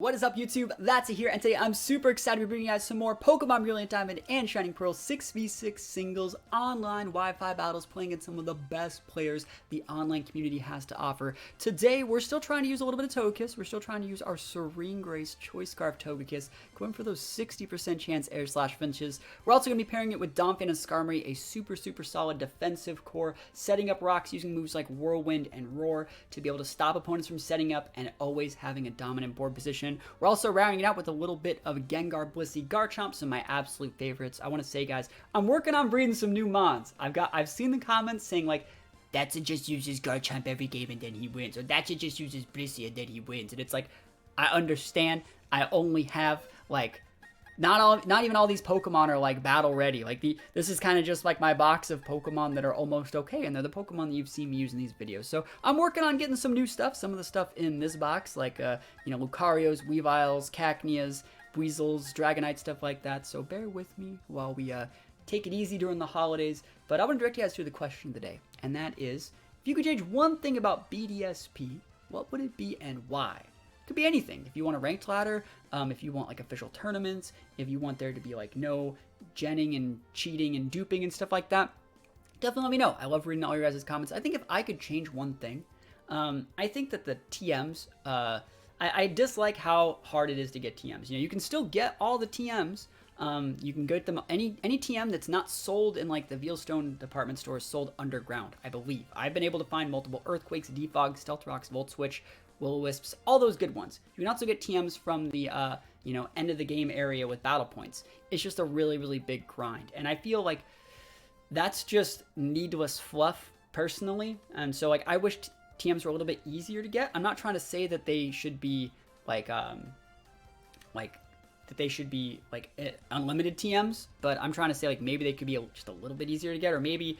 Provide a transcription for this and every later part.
What is up, YouTube? That's here, and today I'm super excited to be bringing you guys some more Pokemon Brilliant Diamond and Shining Pearl 6v6 singles online Wi-Fi battles, playing against some of the best players the online community has to offer. Today, we're still trying to use a little bit of Togekiss. We're still trying to use our Serene Grace Choice Scarf Togekiss, going for those 60% chance air slash finches. We're also going to be pairing it with Donphan and Skarmory, a super solid defensive core, setting up rocks using moves like Whirlwind and Roar to be able to stop opponents from setting up and always having a dominant board position. We're also rounding it out with a little bit of Gengar, Blissey, Garchomp, some of my absolute favorites. I want to say, guys, I'm working on breeding some new mons. I've seen the comments saying like, Thatsa just uses Garchomp every game and then he wins, or Thatsa just uses Blissey and then he wins. And it's like, I understand. I only have like not even all these Pokemon are like battle ready. Like this is kind of just like my box of Pokemon that are almost okay, and they're the Pokemon that you've seen me use in these videos. So I'm working on getting some new stuff. Some of the stuff in this box, like Lucarios, Weaviles, Cacneas, Weasels, Dragonite, stuff like that. So bear with me while we take it easy during the holidays. But I want to direct you guys to the question of the day, and that is, if you could change one thing about BDSP, what would it be and why? Could be anything. If you want a ranked ladder, if you want like official tournaments, if you want there to be like no genning and cheating and duping and stuff like that, definitely let me know. I love reading all your guys' comments. I think if I could change one thing, I think that the TMs, I dislike how hard it is to get TMs. You can still get all the TMs. You can get them, any TM that's not sold in like the Veilstone department store is sold underground, I believe. I've been able to find multiple Earthquakes, Defog, Stealth Rocks, Volt Switch, Will-O-Wisps, all those good ones. You can also get TMs from the end of the game area with battle points. It's just a really big grind, and I feel like that's just needless fluff personally. And so like I wish TMs were a little bit easier to get. I'm not trying to say that they should be like unlimited TMs, but I'm trying to say like maybe they could be just a little bit easier to get, or maybe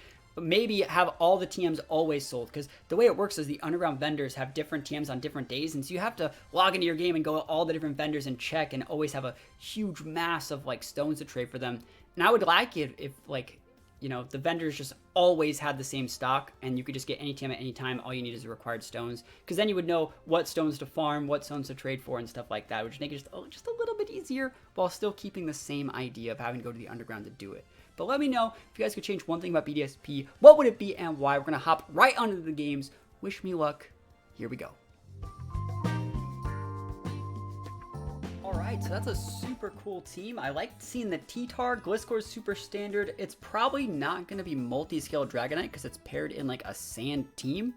have all the TMs always sold, because the way it works is the underground vendors have different TMs on different days, and so you have to log into your game and go to all the different vendors and check, and always have a huge mass of like stones to trade for them. And I would like it if like, the vendors just always had the same stock and you could just get any TM at any time. All you need is the required stones, because then you would know what stones to farm, what stones to trade for, and stuff like that, which make it just a little bit easier while still keeping the same idea of having to go to the underground to do it. But let me know if you guys could change one thing about BDSP, what would it be and why? We're going to hop right onto the games. Wish me luck. Here we go. Alright, so that's a super cool team. I like seeing the T-Tar. Gliscor's super standard. It's probably not going to be multi-scale Dragonite because it's paired in like a sand team.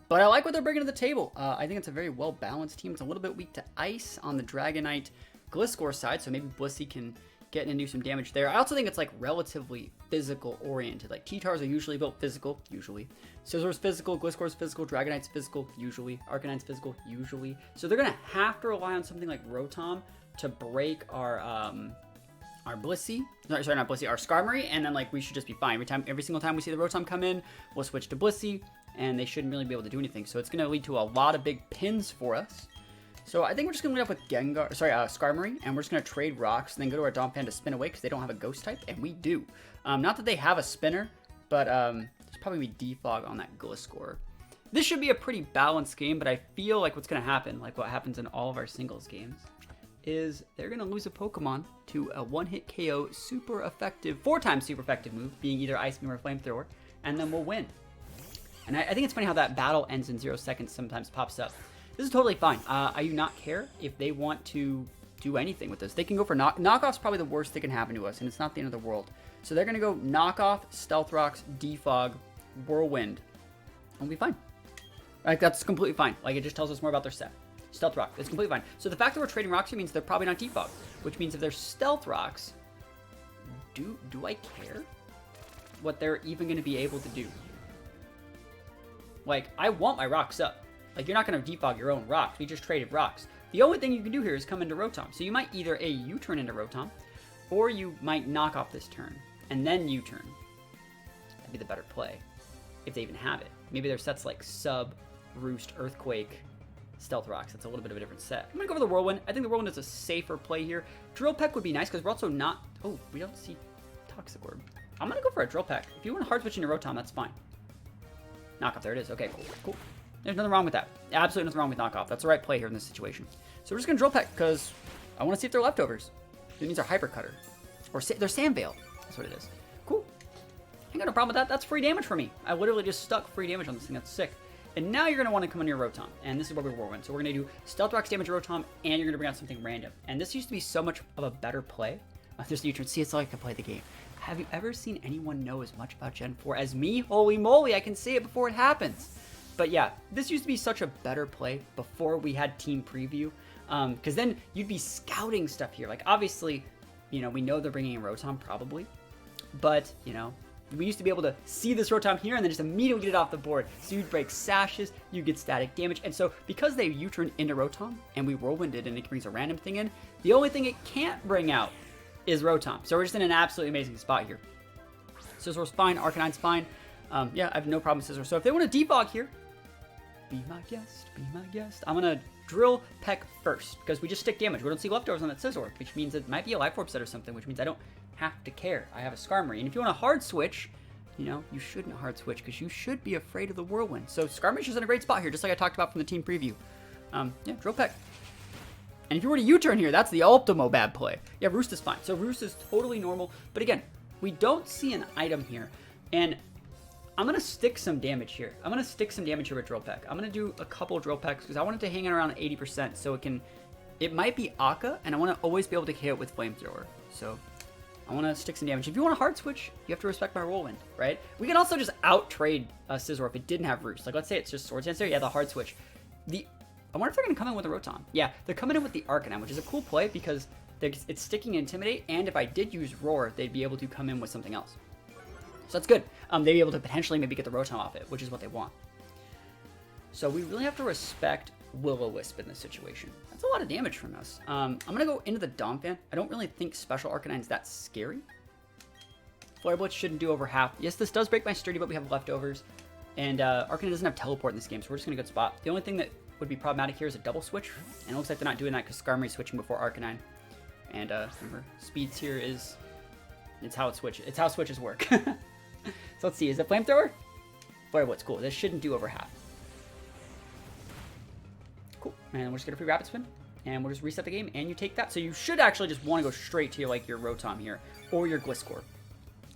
But I like what they're bringing to the table. I think it's a very well-balanced team. It's a little bit weak to ice on the Dragonite Gliscor side, so maybe Blissey can get in and do some damage there. I also think it's like relatively physical oriented. Like T-Tars are usually built physical, usually. Scissor's physical, Gliscor's physical, Dragonite's physical, usually. Arcanine's physical, usually. So they're gonna have to rely on something like Rotom to break our Blissey. Sorry, not Blissey, our Skarmory, and then like we should just be fine. Every single time we see the Rotom come in, we'll switch to Blissey, and they shouldn't really be able to do anything. So it's gonna lead to a lot of big pins for us. So I think we're just going to lead up with Skarmory, and we're just going to trade rocks, and then go to our Donphan to spin away, because they don't have a ghost type, and we do. Not that they have a spinner, but there's probably be defog on that Gliscor. This should be a pretty balanced game, but I feel like what's going to happen, like what happens in all of our singles games, is they're going to lose a Pokemon to a one-hit KO super effective, 4-time super effective move, being either Ice Beam or Flamethrower, and then we'll win. And I think it's funny how that battle ends in 0 seconds sometimes pops up. This is totally fine. I do not care if they want to do anything with this. They can go for knockoff's probably the worst that can happen to us, and it's not the end of the world. So they're going to go knockoff, Stealth Rocks, Defog, Whirlwind, and we'll be fine. Like, that's completely fine. Like, it just tells us more about their set. Stealth Rock, it's completely fine. So the fact that we're trading rocks here means they're probably not Defog, which means if they're Stealth Rocks, do I care what they're even going to be able to do? Like, I want my rocks up. Like, you're not going to defog your own rocks. We just traded rocks. The only thing you can do here is come into Rotom. So you might either A, U-turn into Rotom, or you might knock off this turn, and then U-turn. That'd be the better play, if they even have it. Maybe their set's like Sub, Roost, Earthquake, Stealth Rocks. That's a little bit of a different set. I'm going to go for the Whirlwind. I think the Whirlwind is a safer play here. Drill Peck would be nice, because we're also not... Oh, we don't see Toxic Orb. I'm going to go for a Drill Peck. If you want to hard switch into Rotom, that's fine. Knock off, there it is. Okay, cool. There's nothing wrong with that. Absolutely nothing wrong with knockoff. That's the right play here in this situation. So we're just going to drill peck because I want to see if they're leftovers. It means they're hyper cutter. Or they're sand veil. That's what it is. Cool. I ain't got no problem with that. That's free damage for me. I literally just stuck free damage on this thing. That's sick. And now you're going to want to come on your Rotom. And this is where we whirlwind. So we're going to do Stealth Rocks damage Rotom, and you're going to bring out something random. And this used to be so much of a better play. There's the U-turn. See, it's like I can play the game. Have you ever seen anyone know as much about Gen 4 as me? Holy moly, I can say it before it happens. But yeah, this used to be such a better play before we had team preview. Because then you'd be scouting stuff here. Like, obviously, you know, we know they're bringing in Rotom, probably. But, you know, we used to be able to see this Rotom here and then just immediately get it off the board. So you'd break sashes, you get static damage. And so because they U-turn into Rotom and we whirlwinded and it brings a random thing in, the only thing it can't bring out is Rotom. So we're just in an absolutely amazing spot here. Scissor's fine, Arcanine's fine. Yeah, I have no problem with Scissor. So if they want to defog here, be my guest, be my guest. I'm going to drill peck first because we just stick damage. We don't see leftovers on that Scizor, which means it might be a Life Orb set or something, which means I don't have to care. I have a Skarmory. And if you want to hard switch, you know, you shouldn't hard switch because you should be afraid of the Whirlwind. So Skarmory's just in a great spot here, just like I talked about from the team preview. Yeah, drill peck. And if you were to U-turn here, that's the ultimo bad play. Yeah, Roost is fine. So Roost is totally normal. But again, we don't see an item here. And I'm going to stick some damage here. I'm going to stick some damage here with Drill Peck. I'm going to do a couple Drill Pecks because I want it to hang out around 80%. So it might be Akka, and I want to always be able to hit it with Flamethrower. So I want to stick some damage. If you want to hard switch, you have to respect my Whirlwind, right? We can also just out-trade Scizor if it didn't have Roost. Like, let's say it's just Swords Dance there. Yeah, the hard switch. I wonder if they're going to come in with a Rotom. Yeah, they're coming in with the Arcanine, which is a cool play because it's sticking Intimidate, and if I did use Roar, they'd be able to come in with something else. So that's good. They'd be able to potentially maybe get the Rotom off it, which is what they want. So we really have to respect Will-O-Wisp in this situation. That's a lot of damage from us. I'm going to go into the Donphan. I don't really think Special Arcanine's that scary. Flare Blitz shouldn't do over half. Yes, this does break my Sturdy, but we have leftovers. And Arcanine doesn't have Teleport in this game, so we're just in a good spot. The only thing that would be problematic here is a double switch. And it looks like they're not doing that because Skarmory's switching before Arcanine. And remember, speeds here is... It's how switches work. So let's see, is it Flamethrower? Flare Blitz, cool. This shouldn't do over half. Cool. And we're just gonna free Rapid Spin. And we'll just reset the game, and you take that. So you should actually just want to go straight to your Rotom here, or your Gliscor.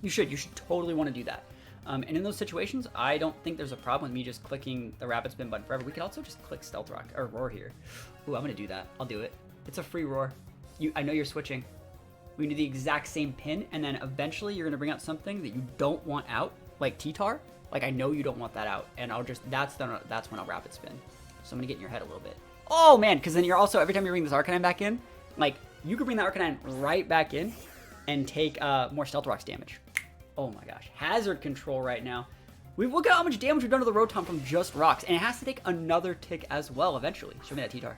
You should totally want to do that. And in those situations, I don't think there's a problem with me just clicking the Rapid Spin button forever. We could also just click Stealth Rock, or Roar here. Ooh, I'm gonna do that. I'll do it. It's a free Roar. I know you're switching. We do the exact same pin, and then eventually you're gonna bring out something that you don't want out, like T-Tar. Like, I know you don't want that out, and that's when I'll Rapid Spin. So I'm gonna get in your head a little bit. Oh man, because then you're also, every time you bring this Arcanine back in, like, you could bring that Arcanine right back in and take more Stealth Rocks damage. Oh my gosh, Hazard Control right now. Look at how much damage we've done to the Rotom from just rocks, and it has to take another tick as well eventually. Show me that T-Tar.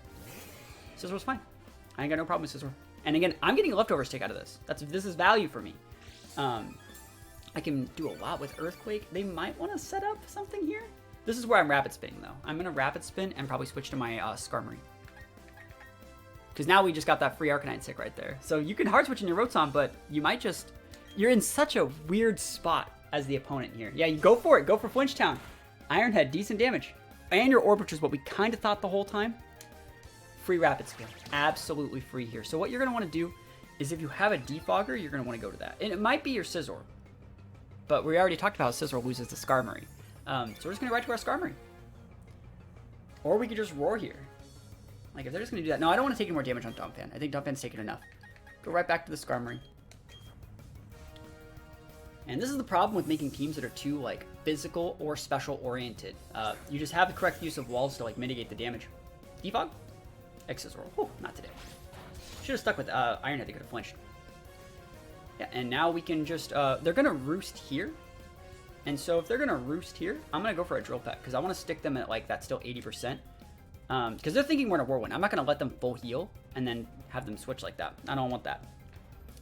Scissor's fine. I ain't got no problem with Scizor. And again, I'm getting a leftovers tick out of this. This is value for me. I can do a lot with Earthquake. They might want to set up something here. This is where I'm Rapid Spinning, though. I'm going to Rapid Spin and probably switch to my Skarmory. Because now we just got that free Arcanine tick right there. So you can hard switch in your Rotom, but you might just... You're in such a weird spot as the opponent here. Yeah, you go for it. Go for Flinchtown. Iron Head, decent damage. And your Orb, which is what we kind of thought the whole time. Free Rapid Spin. Absolutely free here. So what you're going to want to do is if you have a Defogger, you're going to want to go to that. And it might be your Scizor. But we already talked about how Scizor loses to Skarmory. So we're just going to go right to our Skarmory. Or we could just Roar here. Like, if they're just going to do that. No, I don't want to take any more damage on Donphan. I think Donphan's taken enough. Go right back to the Skarmory. And this is the problem with making teams that are too, like, physical or special oriented. You just have the correct use of walls to, like, mitigate the damage. Defog? X-Scizor. Whew, not today. Should have stuck with Iron Head. They could have flinched. Yeah, and now we can just... they're going to Roost here. And so if they're going to Roost here, I'm going to go for a Drill Peck. Because I want to stick them at, like, that still 80%. Because they're thinking we're in a Whirlwind. I'm not going to let them full heal and then have them switch like that. I don't want that.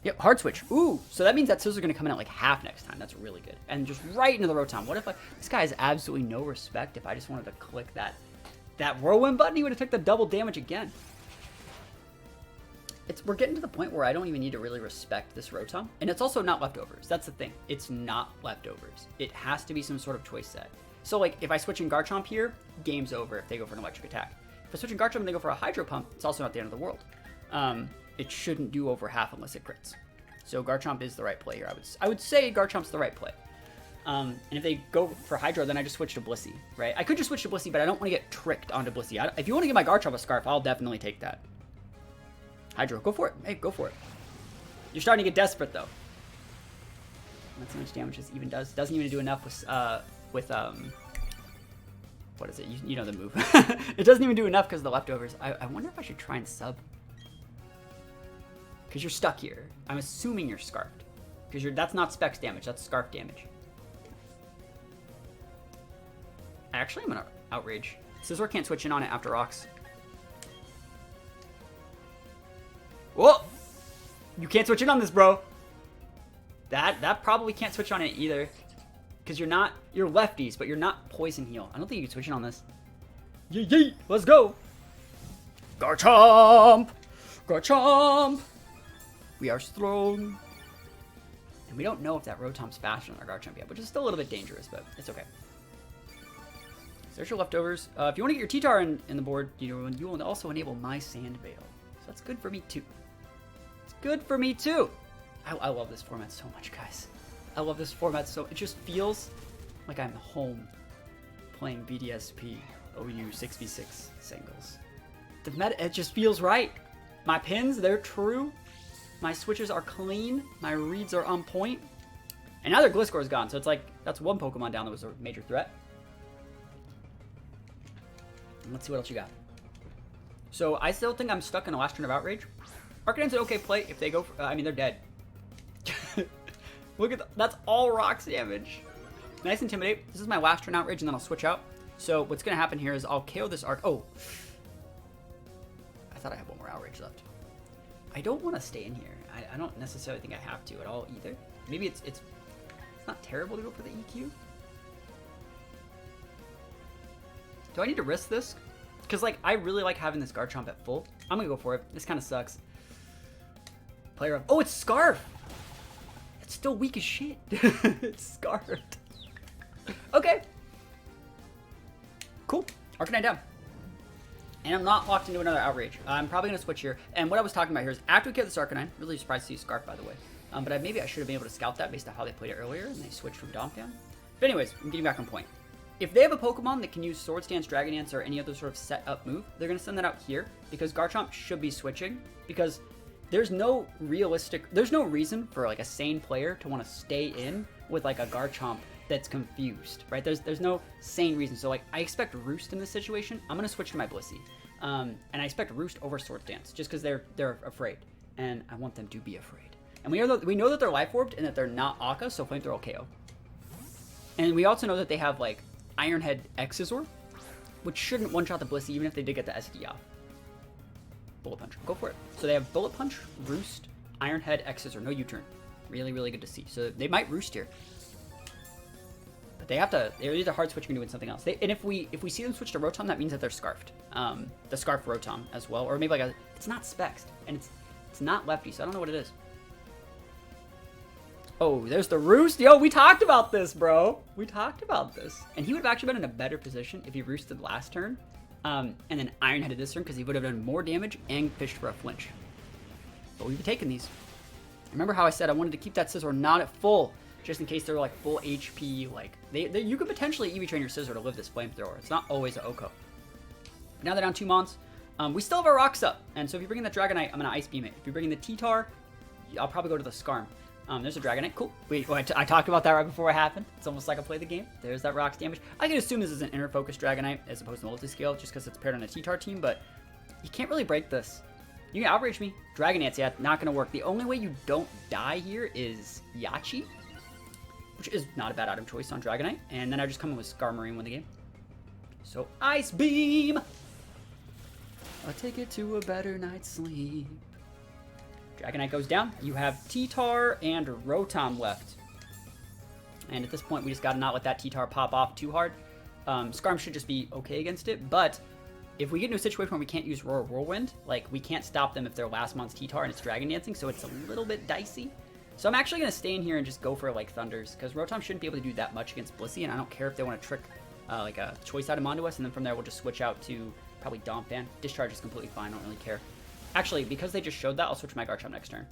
Yep, hard switch. Ooh, so that means that Scizor's going to come in at like half next time. That's really good. And just right into the Rotom. What if this guy has absolutely no respect. If I just wanted to click that Whirlwind button, he would have took the double damage again. We're getting to the point where I don't even need to really respect this Rotom. And it's also not leftovers. That's the thing. It's not leftovers. It has to be some sort of choice set. So like if I switch in Garchomp here, game's over if they go for an electric attack. If I switch in Garchomp and they go for a Hydro Pump, it's also not the end of the world. It shouldn't do over half unless it crits. So Garchomp is the right play here. I would say Garchomp's the right play. And if they go for Hydro, then I just switch to Blissey, right? I could just switch to Blissey, but I don't want to get tricked onto Blissey. If you want to give my Garchomp a Scarf, I'll definitely take that. Hydro, go for it. Hey, go for it. You're starting to get desperate, though. That's how much damage this even does. Doesn't even do enough with what is it? You know the move. It doesn't even do enough because of the leftovers. I wonder if I should try and sub. Because you're stuck here. I'm assuming you're Scarfed. Because that's not Specs damage, that's Scarf damage. Actually, I'm gonna Outrage. Scizor can't switch in on it after Rocks. Whoa! You can't switch in on this, bro. That probably can't switch on it either. Because you're lefties, but you're not Poison Heal. I don't think you can switch in on this. Yee yee! Let's go! Garchomp! Garchomp! We are strong. And we don't know if that Rotom's faster than our Garchomp yet, which is still a little bit dangerous, but it's okay. So there's your leftovers. If you want to get your T-Tar in the board, you will also enable my Sand Veil. So that's good for me too. It's good for me too. I love this format so much, guys. I love this format so it just feels like I'm home playing BDSP OU 6v6 singles. The meta, it just feels right. My pins, they're true. My switches are clean. My reads are on point. And now their Gliscor is gone, so it's like that's one Pokemon down that was a major threat. Let's see what else you got. So I still think I'm stuck in the last turn of Outrage. Arcanim's an okay play if they go for, I mean, they're dead. Look at that's all Rocks damage. Nice Intimidate. This is my last turn Outrage, and then I'll switch out. So what's going to happen here is I'll KO this Arc. Oh. I thought I had one more Outrage left. I don't want to stay in here. I don't necessarily think I have to at all either. Maybe it's not terrible to go for the EQ. Do I need to risk this? Because, like, I really like having this Garchomp at full. I'm going to go for it. This kind of sucks. Player up. Oh, it's Scarf! It's still weak as shit. It's Scarfed. Okay. Cool. Arcanine down. And I'm not locked into another Outrage. I'm probably going to switch here. And what I was talking about here is after we get this Arcanine, really surprised to see Scarf, by the way. But maybe I should have been able to scout that based on how they played it earlier, and they switched from Domp down. But anyways, I'm getting back on point. If they have a Pokemon that can use Swords Dance, Dragon Dance, or any other sort of set up move, they're going to send that out here because Garchomp should be switching because there's no reason for like a sane player to want to stay in with like a Garchomp that's confused, right? There's no sane reason. So like I expect Roost in this situation. I'm going to switch to my Blissey. And I expect Roost over Swords Dance just because they're afraid and I want them to be afraid. And we know that they're Life Orbed and that they're not Akka, so Flamethrower will KO. And we also know that they have like Iron Head X Scizor, which shouldn't one-shot the Blissey even if they did get the SD off. Bullet Punch. Go for it. So they have Bullet Punch, Roost, Iron Head X Scizor. No U-turn. Really, really good to see. So they might Roost here. But they're either hard switching or doing something else. And if we see them switch to Rotom, that means that they're Scarfed. The Scarf Rotom as well. Or maybe like it's not Specs. And it's not Lefty, so I don't know what it is. Oh, there's the Roost. Yo, we talked about this, bro. We talked about this. And he would have actually been in a better position if he Roosted last turn. And then Iron Headed this turn because he would have done more damage and fished for a flinch. But we've been taking these. Remember how I said I wanted to keep that Scizor not at full, just in case they're like full HP. Like you could potentially EV train your Scizor to live this Flamethrower. It's not always an OHKO. But now they're down 2 Mons. We still have our Rocks up. And so if you bring in the Dragonite, I'm going to Ice Beam it. If you bring in the T-Tar, I'll probably go to the Skarm. There's a Dragonite. Cool. I talked about that right before it happened. It's almost like I played the game. There's that Rocks damage. I can assume this is an Inner Focus Dragonite as opposed to multi-scale just because it's paired on a T-Tar team, but you can't really break this. You can Outrage me. Dragon Dance, yeah, not going to work. The only way you don't die here is Yachi, which is not a bad item choice on Dragonite. And then I just come in with Skarmory win the game. So Ice Beam! I'll take it to a better night's sleep. Dragonite goes down. You have T-Tar and Rotom left. And at this point, we just got to not let that T-Tar pop off too hard. Skarm should just be okay against it, but if we get into a situation where we can't use Roar Whirlwind, like, we can't stop them if they're last month's T-Tar and it's Dragon Dancing, so it's a little bit dicey. So I'm actually going to stay in here and just go for, like, Thunders, because Rotom shouldn't be able to do that much against Blissey, and I don't care if they want to trick like a choice item onto us, and then from there we'll just switch out to probably Domfan. Discharge is completely fine, I don't really care. Actually, because they just showed that, I'll switch my Garchomp next turn.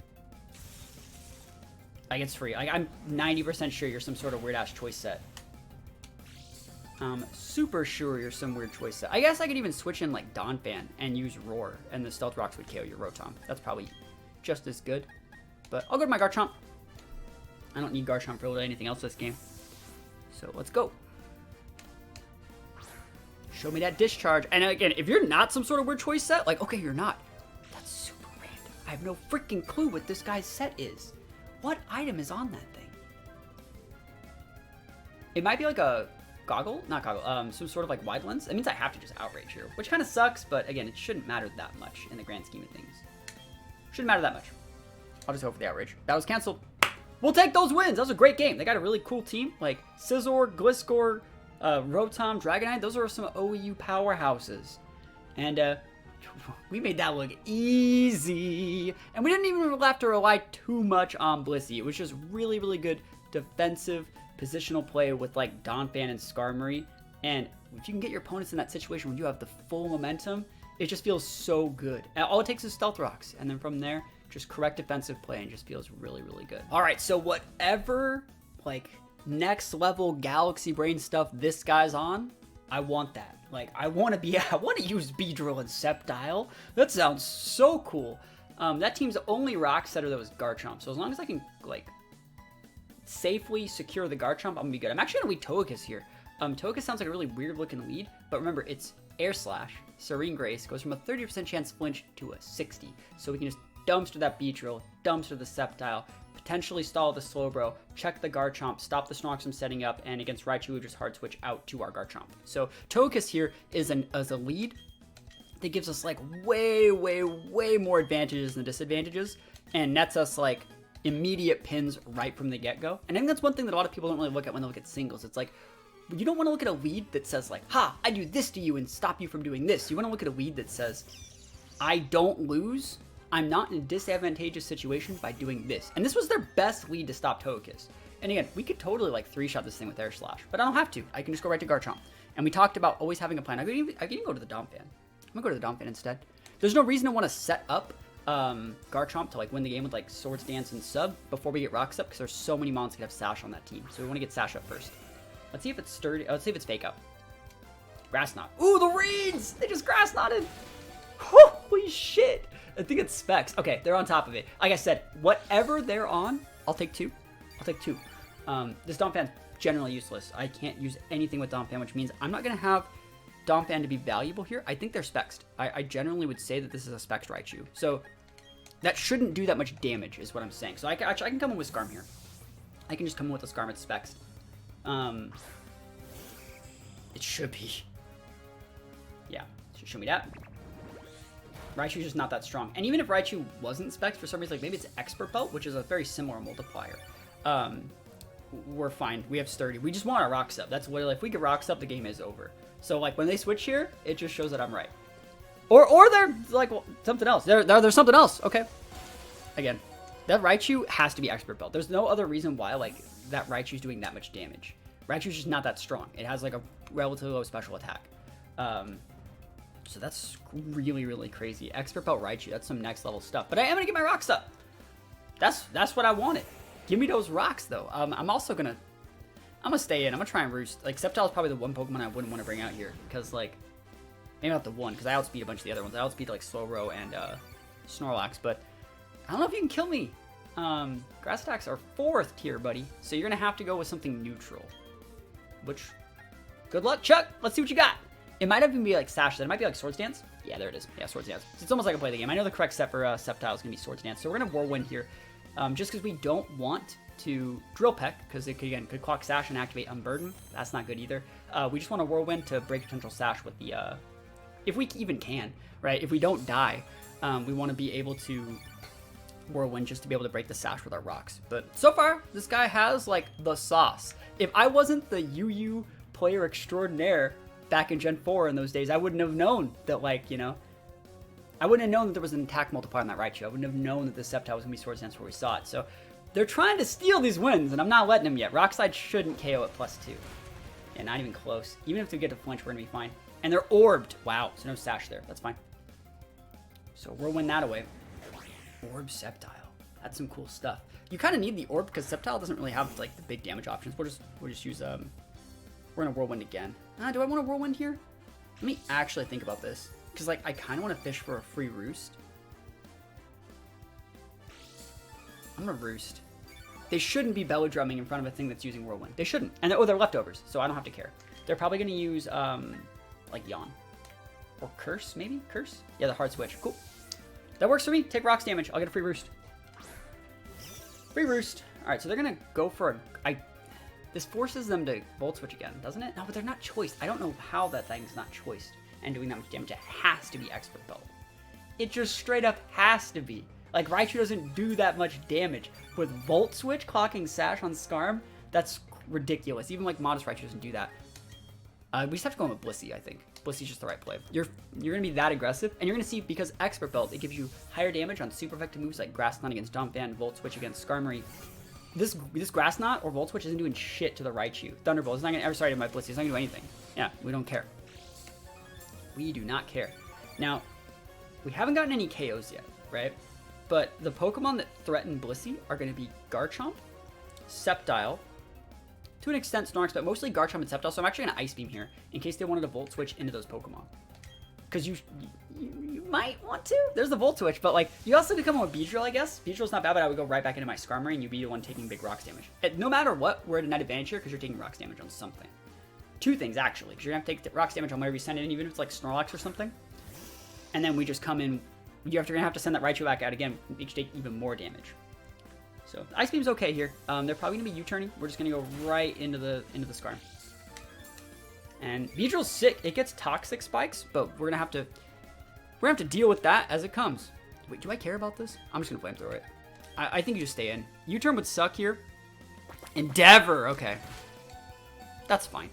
Like, it's free. Like, I'm 90% sure you're some sort of weird-ass choice set. Super sure you're some weird choice set. I guess I could even switch in, like, Donphan and use Roar, and the Stealth Rocks would KO your Rotom. That's probably just as good. But I'll go to my Garchomp. I don't need Garchomp for really anything else this game. So, let's go. Show me that Discharge. And again, if you're not some sort of weird choice set, like, okay, you're not. That's super random. I have no freaking clue what this guy's set is. What item is on that thing? It might be like a goggle? Not goggle. Some sort of like wide lens. That means I have to just outrage here, which kind of sucks, but again, it shouldn't matter that much in the grand scheme of things. Shouldn't matter that much. I'll just hope for the outrage. That was canceled. We'll take those wins. That was a great game. They got a really cool team. Like Scizor, Gliscor, Rotom, Dragonite. Those are some OEU powerhouses. And we made that look easy. And we didn't even have to rely too much on Blissey. It was just really, really good defensive positional play with like Donphan and Skarmory. And if you can get your opponents in that situation where you have the full momentum, it just feels so good. And all it takes is Stealth Rocks. And then from there, just correct defensive play and just feels really, really good. All right, so whatever like next level Galaxy Brain stuff this guy's on, I want that. Like, I want to use Beedrill and Sceptile. That sounds so cool. That team's only rock setter that was Garchomp. So as long as I can, like, safely secure the Garchomp, I'm going to be good. I'm actually going to lead Togekiss here. Togekiss sounds like a really weird-looking lead, but remember, it's Air Slash, Serene Grace, goes from a 30% chance flinch to a 60. So we can just dumpster that Beedrill, dumpster the Sceptile, potentially stall the Slowbro, check the Garchomp, stop the Snorlax from setting up, and against Raichu, we just hard switch out to our Garchomp. So Togekiss here is a lead that gives us like way more advantages than disadvantages, and nets us like immediate pins right from the get-go. And I think that's one thing that a lot of people don't really look at when they look at singles. It's like, you don't want to look at a lead that says like, ha, I do this to you and stop you from doing this. You want to look at a lead that says, I don't lose, I'm not in a disadvantageous situation by doing this. And this was their best lead to stop Togekiss. And again, we could totally like 3-shot this thing with Air Slash, but I don't have to. I can just go right to Garchomp. And we talked about always having a plan. I can even go to the Domfan. I'm gonna go to the Domfan instead. There's no reason to want to set up Garchomp to like win the game with like Swords Dance and Sub before we get Rocks up, because there's so many mons that have Sash on that team. So we want to get Sash up first. Let's see if it's sturdy. Let's see if it's Fake Out. Grass Knot. Ooh, the reeds! They just Grass Knotted! Holy shit! I think it's Specs. Okay, they're on top of it. Like I said, whatever they're on, I'll take two. I'll take two. This Donphan's generally useless. I can't use anything with Donphan, which means I'm not going to have Donphan to be valuable here. I think they're Spexed. I generally would say that this is a Spexed Raichu. So that shouldn't do that much damage is what I'm saying. So I can come in with Skarm here. I can just come in with a Skarm that's Spexed. It should be. Yeah, should show me that. Raichu's just not that strong. And even if Raichu wasn't Spexed for some reason, like maybe it's Expert Belt, which is a very similar multiplier. We're fine. We have Sturdy. We just want our Rocks up. That's literally, if we get Rocks up, the game is over. So like when they switch here, it just shows that I'm right. Or they're like, well, something else. There's something else. Okay. Again, that Raichu has to be Expert Belt. There's no other reason why like that Raichu's doing that much damage. Raichu's just not that strong. It has like a relatively low special attack. So that's really, really crazy. Expert Belt Raichu, that's some next level stuff. But I am gonna get my Rocks up. That's what I wanted. Give me those Rocks though. I'm also gonna stay in. I'm gonna try and roost. Like Sceptile is probably the one Pokemon I wouldn't want to bring out here, because like maybe not the one, because I outspeed a bunch of the other ones. I outspeed like Slowbro and Snorlax, but I don't know if you can kill me. Grass attacks are 4th tier, buddy. So you're gonna have to go with something neutral. Which, good luck, Chuck. Let's see what you got. It might even be like Sash. Then it might be like Swords Dance. Yeah, there it is. Yeah, Swords Dance. It's almost like I play the game. I know the correct set for Sceptile is gonna be Swords Dance. So we're gonna Whirlwind here, just because we don't want to Drill Peck, because it could, again, could clock Sash and activate Unburden. That's not good either. We just want to Whirlwind to break potential Sash with the, if we even can, right? If we don't die, we want to be able to Whirlwind just to be able to break the Sash with our Rocks. But so far, this guy has like the sauce. If I wasn't the UU player extraordinaire back in Gen 4 in those days, I wouldn't have known that, like, you know, I wouldn't have known that there was an attack multiplier on that Raichu. I wouldn't have known that the Sceptile was going to be Swords Dance where we saw it. So they're trying to steal these wins, and I'm not letting them yet. Rockslide shouldn't KO at +2. Yeah, not even close. Even if they get to flinch, we're gonna be fine. And they're orbed. Wow, so no sash there. That's fine. So we'll win that away. Orb Sceptile. That's some cool stuff. You kind of need the orb because Sceptile doesn't really have like the big damage options. We'll just use we're gonna whirlwind again. Do I want a whirlwind here? Let me actually think about this because like I kind of want to fish for a free roost. I'm gonna roost. They shouldn't be bellow drumming in front of a thing that's using whirlwind. They shouldn't. And they're leftovers, so I don't have to care. They're probably gonna use like yawn or curse maybe curse. Yeah, the hard switch. Cool. That works for me. Take rocks damage. I'll get a free roost. Free roost. All right, so they're gonna go for a. This forces them to volt switch again, doesn't it? No, but they're not choiced. I don't know how that thing's not choiced and doing that much damage. It has to be expert belt. It just straight up has to be. Like Raichu doesn't do that much damage with volt switch clocking sash on Skarm. That's ridiculous. Even like modest Raichu doesn't do that. We just have to go in with Blissey, I think. Blissey's just the right play. You're gonna be that aggressive, and you're gonna see because expert belt it gives you higher damage on super effective moves like Grass Knot against Dump and Volt Switch against Skarmory. This Grass Knot or Volt Switch isn't doing shit to the Raichu. Thunderbolt is not gonna ever start my Blissey. It's not gonna do anything. Yeah, we don't care. We do not care. Now, we haven't gotten any KOs yet, right? But the Pokemon that threaten Blissey are gonna be Garchomp, Sceptile, to an extent Snorlax, but mostly Garchomp and Sceptile. So I'm actually gonna Ice Beam here in case they wanted to Volt Switch into those Pokemon. Because you might want to. There's the Volt Switch, but like you also could come in with Beedrill, I guess. Beedrill's not bad, but I would go right back into my Skarmory and you'd be the one taking big rocks damage. No matter what, we're at a net advantage here because you're taking rocks damage on something. Two things actually, because you're gonna have to take rocks damage on whenever you send it in, even if it's like Snorlax or something. And then we just come in. You're gonna have to send that Raichu back out again, which take even more damage. So Ice Beam's okay here. They're probably gonna be U-turning. We're just gonna go right into the Skarm. And Beedrill's sick. It gets toxic spikes, but we're gonna have to deal with that as it comes. Wait, do I care about this? I'm just gonna flamethrower it. I think you just stay in. U-turn would suck here. Endeavor, okay. That's fine.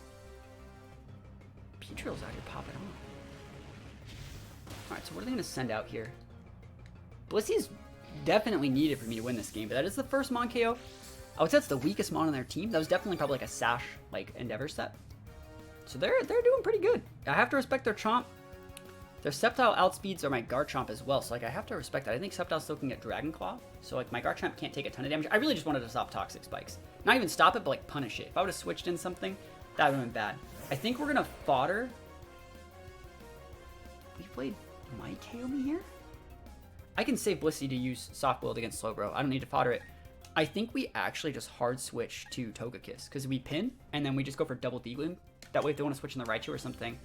Beedrill's out here popping on. Alright, so what are they gonna send out here? Blissey's definitely needed for me to win this game, but that is the first Mon KO. I would say that's the weakest Mon on their team. That was definitely probably like a Sash, like Endeavor set. So they're doing pretty good. I have to respect their Chomp. Their Sceptile outspeeds are my Garchomp as well, so like I have to respect that. I think Sceptile still can get Dragon Claw, so like my Garchomp can't take a ton of damage. I really just wanted to stop Toxic Spikes. Not even stop it, but like punish it. If I would have switched in something, that would have been bad. I think we're gonna fodder. We played might KO me here? I can save Blissey to use Soft Build against Slowbro. I don't need to fodder it. I think we actually just hard switch to Togekiss because we pin and then we just go for double D-Gloom. That way if they want to switch in the Raichu or something,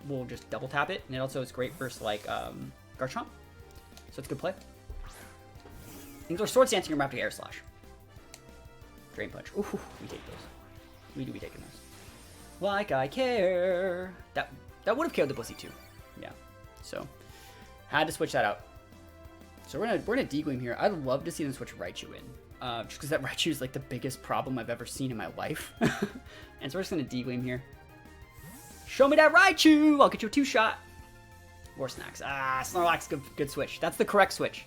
we'll just double tap it. And it also is great versus like Garchomp. So it's a good play. And our Swords Dancing, we're going to have to Air Slash. Drain Punch. Ooh, we take those. We do be taking those. Like I care. That would have killed the Blissey too. Yeah. So had to switch that out. So we're gonna D-Gleam here. I'd love to see them switch Raichu in. Just because that Raichu is like the biggest problem I've ever seen in my life. And so we're just gonna D-Gleam here. Show me that Raichu! I'll get you a 2-shot. Or Snacks. Snorlax, good switch. That's the correct switch.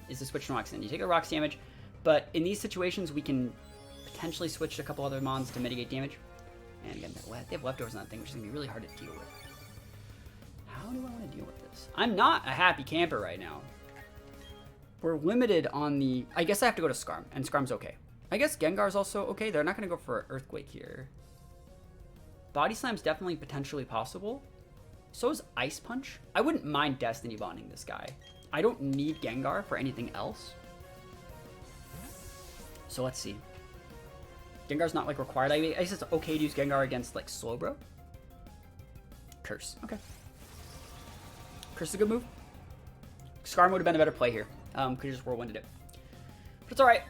Is to switch Snorlax in. You take the rocks damage, but in these situations we can potentially switch a couple other mons to mitigate damage. And again, they have leftovers on that thing, which is gonna be really hard to deal with. How do I want to deal with this? I'm not a happy camper right now. We're limited on the... I guess I have to go to Skarm, and Skarm's okay. I guess Gengar's also okay. They're not going to go for Earthquake here. Body Slam's definitely potentially possible. So is Ice Punch. I wouldn't mind Destiny Bonding this guy. I don't need Gengar for anything else. So let's see. Gengar's not like required. I guess it's okay to use Gengar against like Slowbro. Curse. Okay. Curse is a good move. Skarm would have been a better play here. Could have just whirlwinded it. But it's alright.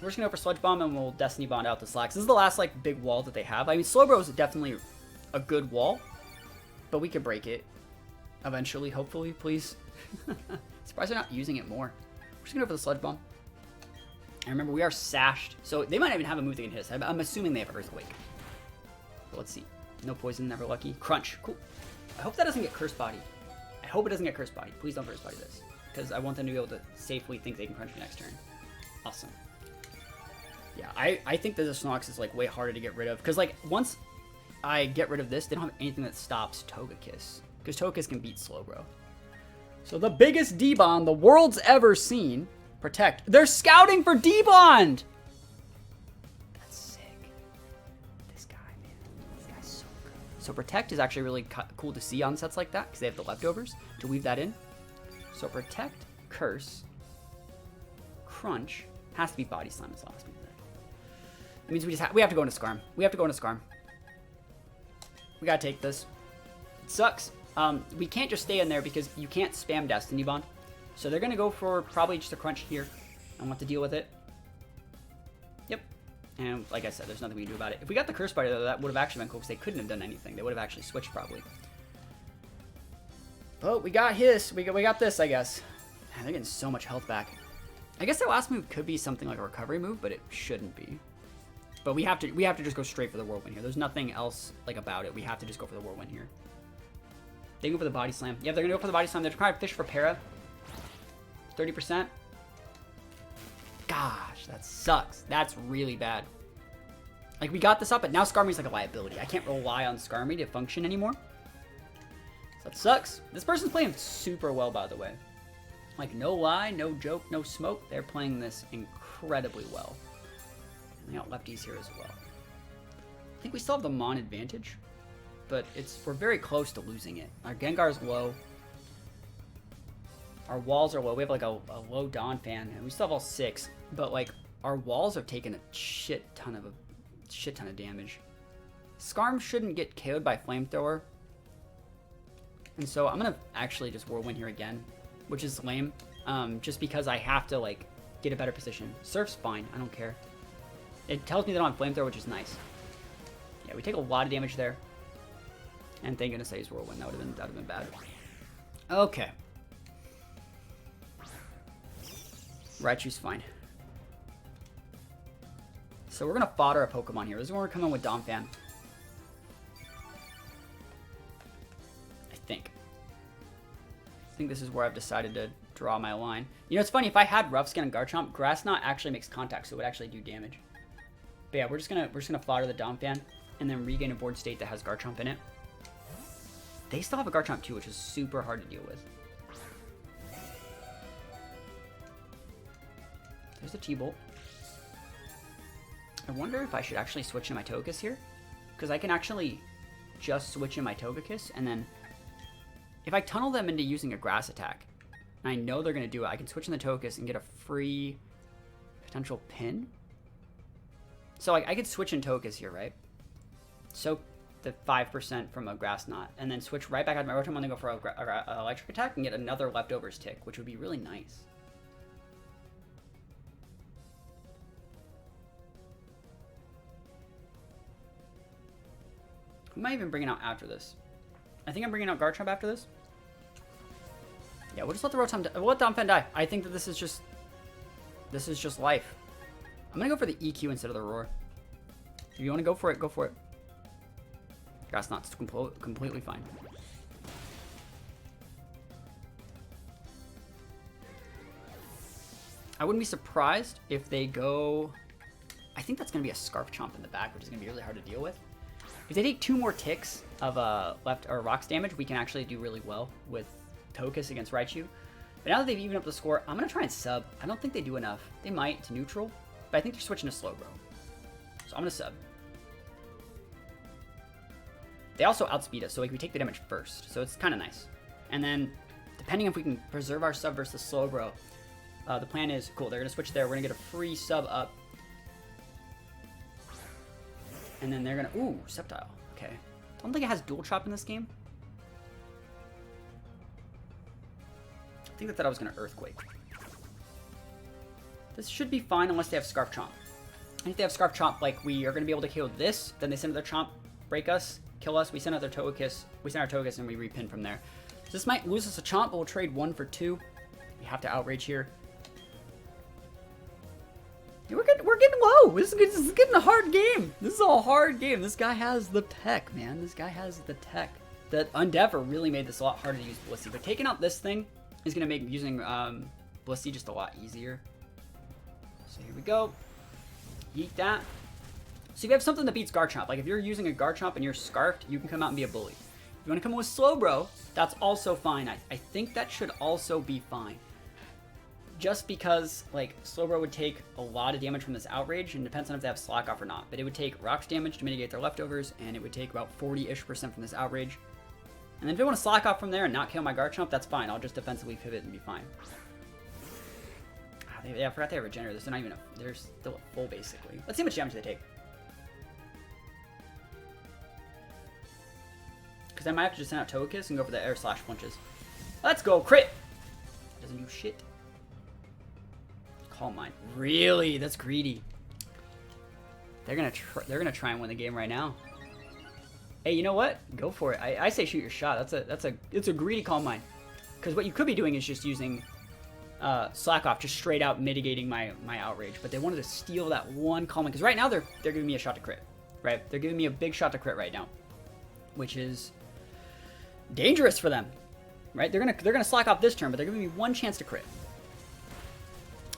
We're just going to go for Sludge Bomb and we'll Destiny Bond out the Slacks. This is the last like big wall that they have. I mean, Slowbro is definitely a good wall, but we could break it eventually, hopefully, please. Surprised they're not using it more. We're just going to go for the Sludge Bomb. And remember, we are sashed, so they might not even have a move that can hit us. I'm assuming they have Earthquake. But let's see. No poison, never lucky. Crunch. Cool. I hope that doesn't get Curse Body. I hope it doesn't get Curse Body. Please don't Curse Body this. Because I want them to be able to safely think they can crunch me next turn. Awesome. Yeah, I think that the Snorlax is like way harder to get rid of. Because like once I get rid of this, they don't have anything that stops Togekiss. Because Togekiss can beat Slowbro. So the biggest D-Bond the world's ever seen. Protect. They're scouting for D-Bond! That's sick. This guy, man. This guy's so good. So Protect is actually really cool to see on sets like that. Because they have the leftovers to weave that in. So Protect, Curse, Crunch. Has to be Body Slam as last move. That means we have to go into Skarm. We have to go into Skarm. We gotta take this. It sucks. We can't just stay in there because you can't spam Destiny Bond. So they're gonna go for probably just a Crunch here. I want to deal with it. Yep. And like I said, there's nothing we can do about it. If we got the Curse Body though, that would have actually been cool because they couldn't have done anything. They would have actually switched probably. But we got his. We got this, I guess. Man, they're getting so much health back. I guess that last move could be something like a recovery move, but it shouldn't be. But we have to just go straight for the Whirlwind here. There's nothing else like about it. We have to just go for the Whirlwind here. They go for the Body Slam. Yeah, they're gonna go for the Body Slam. They're trying to fish for Para. 30%. Gosh, that sucks. That's really bad. Like, we got this up, but now Skarmory's like a liability. I can't rely on Skarmory to function anymore. So that sucks. This person's playing super well, by the way. Like, no lie, no joke, no smoke. They're playing this incredibly well. And they got lefties here as well. I think we still have the Mon advantage, but we're very close to losing it. Our Gengar's low. Our walls are low. We have like a low Dawn fan, and we still have all 6. But like our walls have taken a shit ton of damage. Skarm shouldn't get KO'd by Flamethrower, and so I'm gonna actually just Whirlwind here again, which is lame. Just because I have to like get a better position. Surf's fine. I don't care. It tells me that I'm on Flamethrower, which is nice. Yeah, we take a lot of damage there. And thank goodness I used Whirlwind. That would have been bad. Okay. Raichu's fine. So we're gonna fodder a Pokemon here. This is when we're coming with Donphan. I think this is where I've decided to draw my line. You know, it's funny, if I had Rough Skin and Garchomp, Grass Knot actually makes contact, so it would actually do damage. But yeah, we're just gonna fodder the Donphan and then regain a board state that has Garchomp in it. They still have a Garchomp too, which is super hard to deal with. There's the T-Bolt. I wonder if I should actually switch in my Togekiss here, because I can actually just switch in my Togekiss, and then if I tunnel them into using a Grass attack, and I know they're going to do it, I can switch in the Togekiss and get a free potential pin. So like, I could switch in Togekiss here, right? Soak the 5% from a Grass Knot, and then switch right back out to my Rotom when they go for a Electric attack and get another Leftovers tick, which would be really nice. Who am I even bringing out after this? I think I'm bringing out Garchomp after this. Yeah, we'll just let the Rotom we'll let Donphan die. I think that this is just life. I'm gonna go for the EQ instead of the Roar. If you want to go for it, go for it. Grass Knot's completely fine. I wouldn't be surprised if they go... I think that's going to be a Scarf Chomp in the back, which is going to be really hard to deal with. If they take 2 more ticks of left or rocks damage, we can actually do really well with Togekiss against Raichu. But now that they've evened up the score, I'm going to try and sub. I don't think they do enough. They might to neutral, but I think they're switching to Slowbro. So I'm going to sub. They also outspeed us, so like we take the damage first. So it's kind of nice. And then, depending if we can preserve our sub versus Slowbro, the plan is, cool, they're going to switch there. We're going to get a free sub up. And then they're going to... Ooh, Sceptile. Okay. I don't think it has Dual Chop in this game. I think they thought I was going to Earthquake. This should be fine unless they have Scarf Chomp. And if they have Scarf Chomp, like, we are going to be able to KO this. Then they send their Chomp, break us, kill us. We send out their Togekiss. We send our Togekiss and we repin from there. So this might lose us a Chomp, but we'll trade 1 for 2. We have to Outrage here. We're getting low. This is getting a hard game. This is a hard game. This guy has the tech, man. This guy has the tech. The Undever really made this a lot harder to use Blissey, but taking out this thing is going to make using Blissey just a lot easier. So here we go. Yeet that. So if you have something that beats Garchomp, like if you're using a Garchomp and you're Scarfed, you can come out and be a bully. If you want to come with Slowbro, that's also fine. I think that should also be fine. Just because, like, Slowbro would take a lot of damage from this Outrage, and it depends on if they have Slack Off or not. But it would take Rocks damage to mitigate their leftovers, and it would take about 40-ish% from this Outrage. And then if they want to Slack Off from there and not kill my Garchomp, that's fine. I'll just defensively pivot and be fine. Yeah, I forgot they have Regenerate. They're not even they're still at full, basically. Let's see how much damage they take. Because I might have to just send out Togekiss and go for the Air Slash punches. Let's go, crit! Doesn't do shit. Calm Mind. Really? That's greedy. They're gonna try and win the game right now. Hey, you know what? Go for it. I say shoot your shot. It's a greedy Calm Mind. Because what you could be doing is just using Slack Off, just straight out mitigating my Outrage. But they wanted to steal that one Calm Mind. Because right now they're giving me a shot to crit. Right? They're giving me a big shot to crit right now, which is dangerous for them. Right? They're gonna Slack Off this turn, but they're giving me one chance to crit.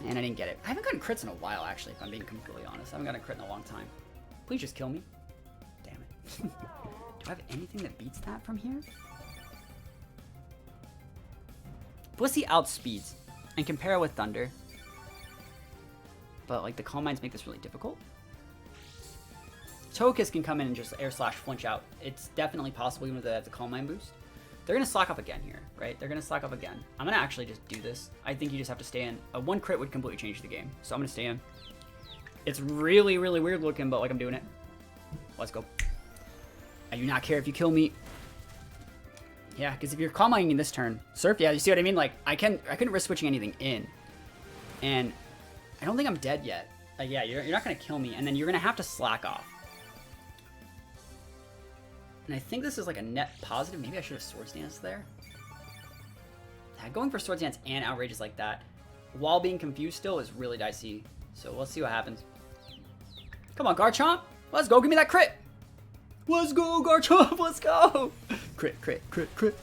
And I didn't get it. I haven't gotten crits in a while, actually, if I'm being completely honest. I haven't gotten a crit in a long time. Please just kill me. Damn it. Do I have anything that beats that from here? Blissey outspeeds. And compare it with Thunder. But, like, the Calm Minds make this really difficult. Togekiss can come in and just Air Slash flinch out. It's definitely possible even if they have the Calm Mind boost. They're going to Slack Off again here, right? They're going to Slack Off again. I'm going to actually just do this. I think you just have to stay in. A one crit would completely change the game. So I'm going to stay in. It's really, really weird looking, but like I'm doing it. Let's go. I do not care if you kill me. Yeah, because if you're Calm Minding this turn, Surf, yeah, you see what I mean? Like, I couldn't risk switching anything in. And I don't think I'm dead yet. Like, yeah, you're not going to kill me. And then you're going to have to Slack Off. And I think this is like a net positive. Maybe I should have Swords Dance there. Yeah, going for Swords Dance and Outrages like that, while being confused still, is really dicey. So let's see what happens. Come on, Garchomp. Let's go. Give me that crit. Let's go, Garchomp. Let's go. Crit, crit, crit, crit.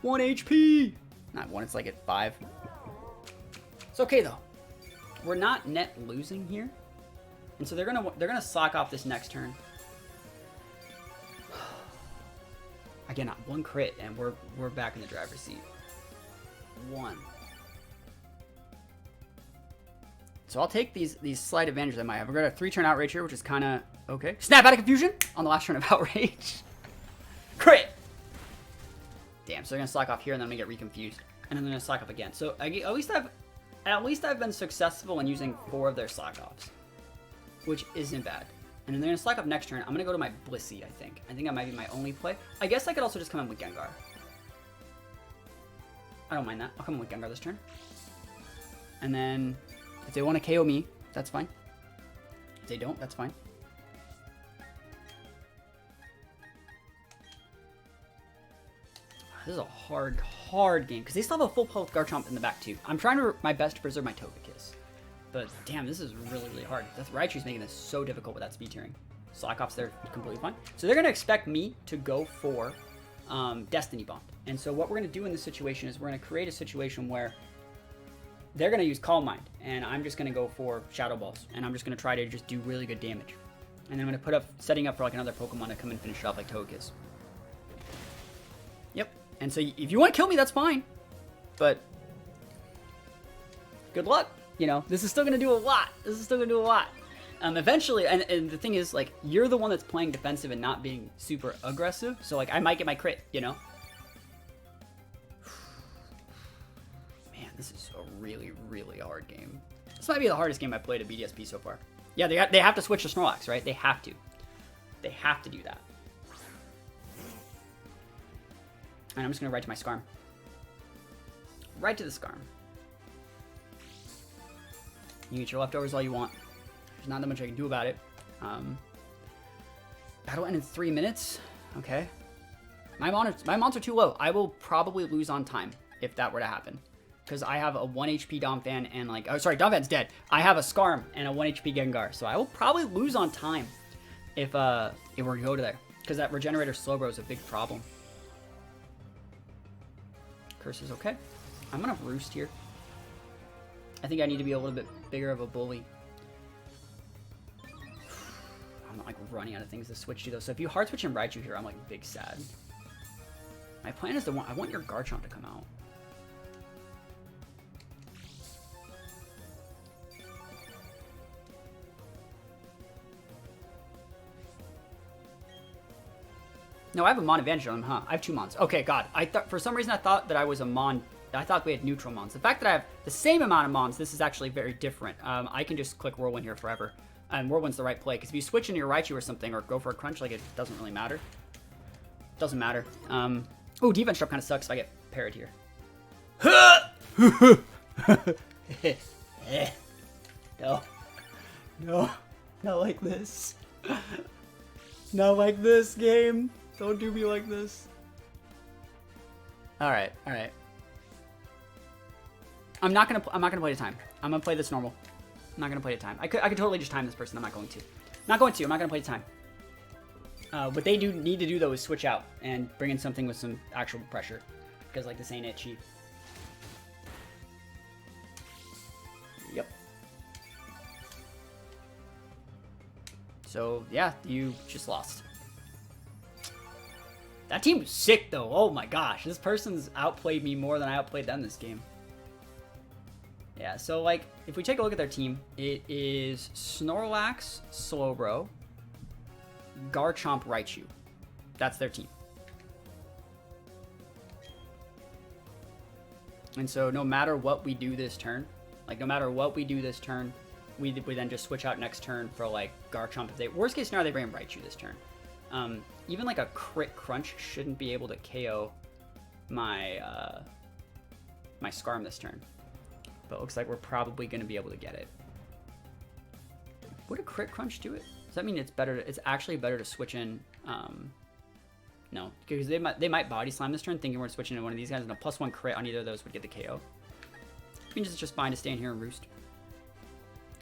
1 HP. Not 1. It's like at 5. It's okay, though. We're not net losing here. And so they're gonna Slack Off this next turn. Again, not one crit, and we're back in the driver's seat. 1. So I'll take these slight advantages I might have. We're going to 3-turn Outrage here, which is kind of okay. Snap out of Confusion on the last turn of Outrage. Crit! Damn, so they're going to Slack Off here, and then I'm going to get reconfused. And then they're going to Slack Off again. So at least I've been successful in using 4 of their Slack Offs, which isn't bad. And then they're going to Slack Off next turn. I'm going to go to my Blissey, I think. I think that might be my only play. I guess I could also just come in with Gengar. I don't mind that. I'll come in with Gengar this turn. And then if they want to KO me, that's fine. If they don't, that's fine. This is a hard game. Because they still have a full health Garchomp in the back, too. I'm trying my best to preserve my Togekiss. But damn, this is really, really hard. That's Raichu's making this so difficult with that speed tiering. Slack Off's there completely fine. So they're going to expect me to go for Destiny Bond. And so what we're going to do in this situation is we're going to create a situation where they're going to use Calm Mind. And I'm just going to go for Shadow Balls. And I'm just going to try to just do really good damage. And then I'm going to setting up for like another Pokemon to come and finish it off like Togekiss. Yep. And so if you want to kill me, that's fine. But good luck. You know, this is still going to do a lot. Eventually, and the thing is, like, you're the one that's playing defensive and not being super aggressive. So, like, I might get my crit, you know? Man, this is a really, really hard game. This might be the hardest game I've played at BDSP so far. Yeah, they have to switch to Snorlax, right? They have to. They have to do that. And I'm just going to right to my Skarm. Right to the Skarm. You can get your leftovers all you want. There's not that much I can do about it. Battle end in 3 minutes. Okay. My mons are too low. I will probably lose on time if that were to happen. Because I have a 1 HP Donphan and like... Oh, sorry, Donphan's dead. I have a Skarm and a 1 HP Gengar. So I will probably lose on time if we're to go to there. Because that Regenerator Slowbro is a big problem. Curse is okay. I'm going to Roost here. I think I need to be a little bit bigger of a bully. like running out of things to switch to though. So if you hard switch and Raichu here, I'm like big sad. My plan is I want your Garchomp to come out. No, I have a Mon advantage on him, huh? I have 2 Mons. Okay, God. I thought for some reason I thought that I was a Mon. I thought we had neutral Mons. The fact that I have the same amount of Mons, this is actually very different. I can just click Whirlwind here forever. And Whirlwind's the right play, because if you switch into your Raichu or something, or go for a Crunch, like, it doesn't really matter. Doesn't matter. Oh, Defense Drop kind of sucks if I get parried here. No. No. Not like this. Not like this, game. Don't do me like this. All right. I'm not gonna play the time. I'm gonna play this normal. I'm not gonna play the time. I could totally just time this person. I'm not going to. I'm not gonna play the time. What they do need to do though is switch out and bring in something with some actual pressure, because like this ain't it, cheap. Yep. So yeah, you just lost. That team was sick though. Oh my gosh, this person's outplayed me more than I outplayed them this game. Yeah, so like if we take a look at their team, it is Snorlax, Slowbro, Garchomp, Raichu. That's their team. And so no matter what we do this turn, we then just switch out next turn for like Garchomp. If they worst case scenario, they bring in Raichu this turn. Even like a crit Crunch shouldn't be able to KO my my Scarm this turn. But it looks like we're probably going to be able to get it. Would a crit Crunch do it? Does that mean it's better? It's actually better to switch in. No, because they might Body Slam this turn, thinking we're switching in one of these guys, and a +1 crit on either of those would get the KO. It means it's just fine to stay in here and roost.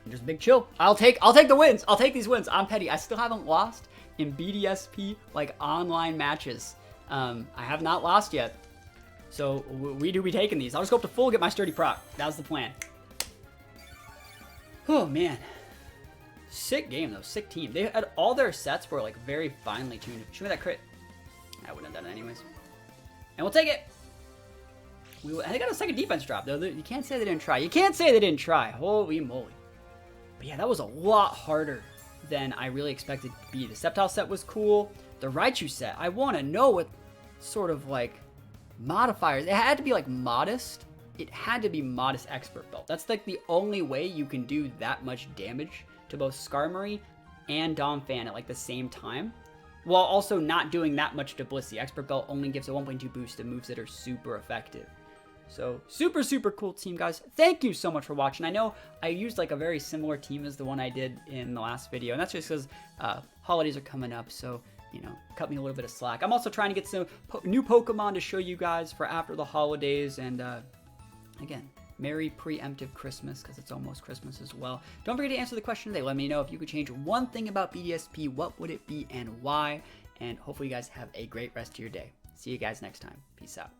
And just big chill. I'll take the wins. I'll take these wins. I'm petty. I still haven't lost in BDSP like online matches. I have not lost yet. So we do be taking these. I'll just go up to full, get my sturdy proc. That was the plan. Oh man, sick game though. Sick team. They had all their sets were like very finely tuned. Show me that crit. I wouldn't have done it anyways. And we'll take it. They got a second defense drop though. You can't say they didn't try. You can't say they didn't try. Holy moly. But yeah, that was a lot harder than I really expected it to be. The Sceptile set was cool. The Raichu set, I want to know what sort of like modifiers. It had to be like modest. It had to be modest Expert Belt. That's like the only way you can do that much damage to both Skarmory and Donphan at like the same time, while also not doing that much to Blissey. Expert Belt only gives a 1.2 boost to moves that are super effective. So super, super cool team, guys. Thank you so much for watching. I know I used like a very similar team as the one I did in the last video, and that's just because holidays are coming up, so you know, cut me a little bit of slack. I'm also trying to get some new Pokemon to show you guys for after the holidays, and again, Merry preemptive Christmas, because it's almost Christmas as well. Don't forget to answer the question today. Let me know if you could change one thing about BDSP, what would it be and why? And hopefully you guys have a great rest of your day. See you guys next time. Peace out.